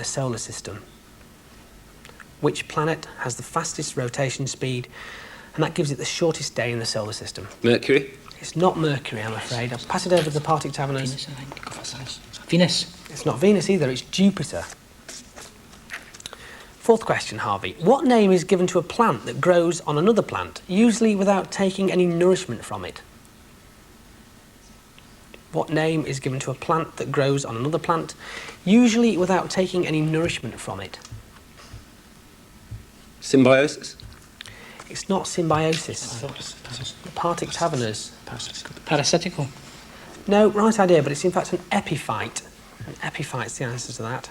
the solar system? Which planet has the fastest rotation speed, and that gives it the shortest day in the solar system? Mercury? It's not Mercury, I'm afraid. I'll pass it over to the Partick Taverners. Venus. It's not Venus either, it's Jupiter. Fourth question, Harvey. What name is given to a plant that grows on another plant, usually without taking any nourishment from it? What name is given to a plant that grows on another plant, usually without taking any nourishment from it? Symbiosis? It's not symbiosis. The Partick Taverners. Parasitical. No, right idea, but it's in fact an epiphyte. An epiphyte's the answer to that.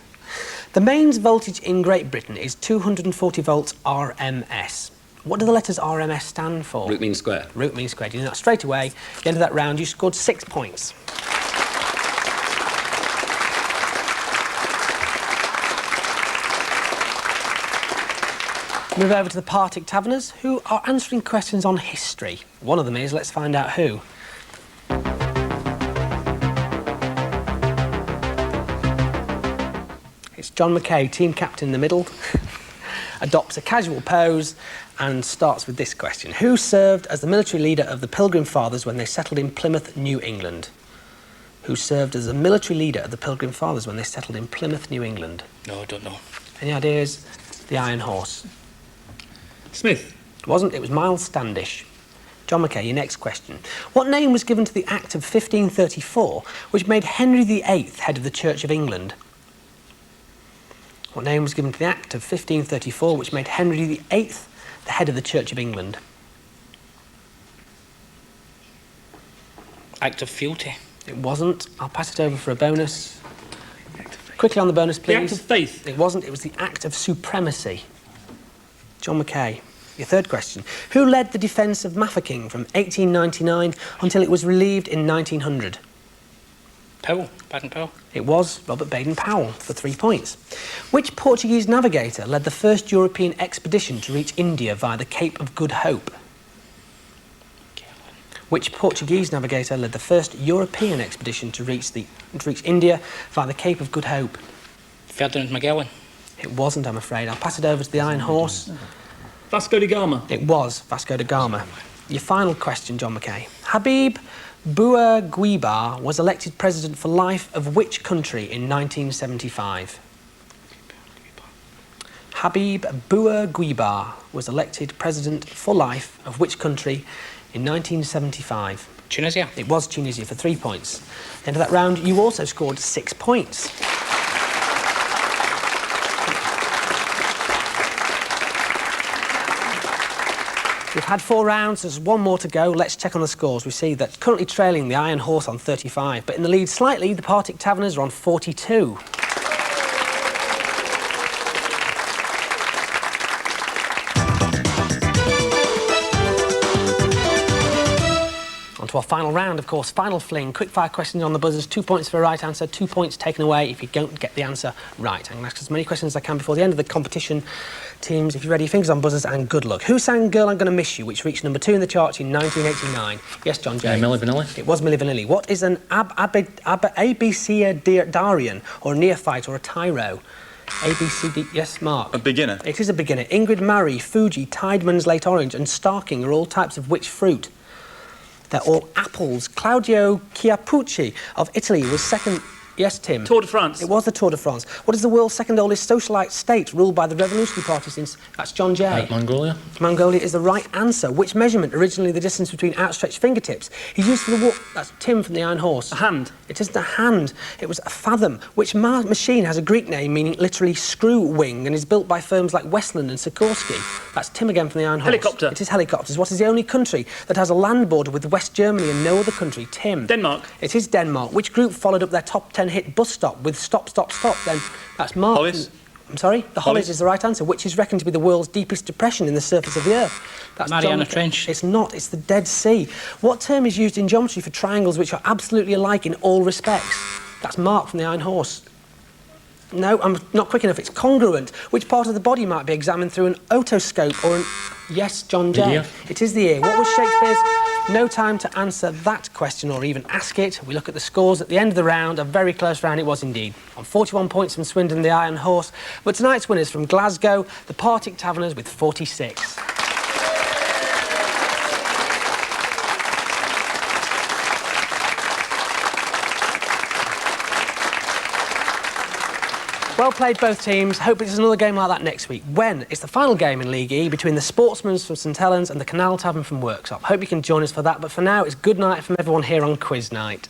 The mains voltage in Great Britain is 240 volts RMS. What do the letters RMS stand for? Root mean square. Root mean squared. You know that straight away. At the end of that round, you scored 6 points. Move over to the Partick Taverners, who are answering questions on history. One of them is, let's find out who. It's John McKay, team captain in the middle, adopts a casual pose and starts with this question. Who served as the military leader of the Pilgrim Fathers when they settled in Plymouth, New England? Who served as the military leader of the Pilgrim Fathers when they settled in Plymouth, New England? No, I don't know. Any ideas? The Iron Horse. Smith? It wasn't, it was Miles Standish. John McKay, your next question. What name was given to the Act of 1534 which made Henry VIII head of the Church of England? What name was given to the Act of 1534 which made Henry VIII the head of the Church of England? Act of fealty. It wasn't. I'll pass it over for a bonus. Quickly on the bonus, please. The Act of Faith? It wasn't. It was the Act of Supremacy. John McKay, your third question. Who led the defence of Mafeking from 1899 until it was relieved in 1900? Powell. Baden-Powell. It was Robert Baden-Powell for 3 points. Which Portuguese navigator led the first European expedition to reach India via the Cape of Good Hope? Which Portuguese navigator led the first European expedition to reach India via the Cape of Good Hope? Ferdinand Magellan. It wasn't, I'm afraid. I'll pass it over to the Iron Horse. Vasco da Gama? It was Vasco da Gama. Your final question, John McKay. Habib Bourguiba was elected president for life of which country in 1975? Habib Bourguiba was elected president for life of which country in 1975? Tunisia. It was Tunisia for 3 points. At the end of that round, you also scored 6 points. We've had 4 rounds, there's 1 more to go. Let's check on the scores. We see that currently trailing the Iron Horse on 35, but in the lead slightly, the Partick Taverners are on 42. On to our final round, of course, final fling. Quick-fire questions on the buzzers, 2 points for a right answer, 2 points taken away if you don't get the answer right. I'm going to ask as many questions as I can before the end of the competition. Teams, if you're ready, fingers on buzzers and good luck. Who sang Girl I'm Gonna Miss You, which reached number 2 in the charts in 1989? Yes, John Jay. Milli Vanilli. It was Milli Vanilli. What is an abecedarian, or a neophyte, or a tyro? ABCD, yes, Mark. A beginner. It is a beginner. Ingrid Marie, Fuji, Tideman's Late Orange and Starking are all types of which fruit? They're all apples. Claudio Chiappucci of Italy was second... Yes, Tim? Tour de France. It was the Tour de France. What is the world's second oldest socialite state ruled by the Revolutionary Party since... That's John Jay. Mongolia. Mongolia is the right answer. Which measurement, originally the distance between outstretched fingertips, is used for the walk... That's Tim from the Iron Horse. A hand. It isn't a hand. It was a fathom. Which machine has a Greek name meaning literally screw wing and is built by firms like Westland and Sikorsky? That's Tim again from the Iron Horse. Helicopter. It is helicopters. What is the only country that has a land border with West Germany and no other country? Tim. Denmark. It is Denmark. Which group followed up their top 10 hit Bus Stop with Stop, Stop, Stop? Then that's Mark. Hollies. I'm sorry? The Hollies is the right answer. Which is reckoned to be the world's deepest depression in the surface of the Earth? That's Mariana Trench. It's not. It's the Dead Sea. What term is used in geometry for triangles which are absolutely alike in all respects? That's Mark from the Iron Horse. No, I'm not quick enough. It's congruent. Which part of the body might be examined through an otoscope or an... Yes, John Jay. The ear. It is the ear. What was Shakespeare's No time to answer that question or even ask it. We look at the scores at the end of the round. A very close round it was indeed. On 41 points from Swindon, the Iron Horse. But tonight's winners from Glasgow, the Partick Taverners with 46. Well played, both teams. Hope it's another game like that next week, when it's the final game in League E between the Sportsmans from St Helens and the Canal Tavern from Worksop. Hope you can join us for that, but for now, it's good night from everyone here on Quiz Night.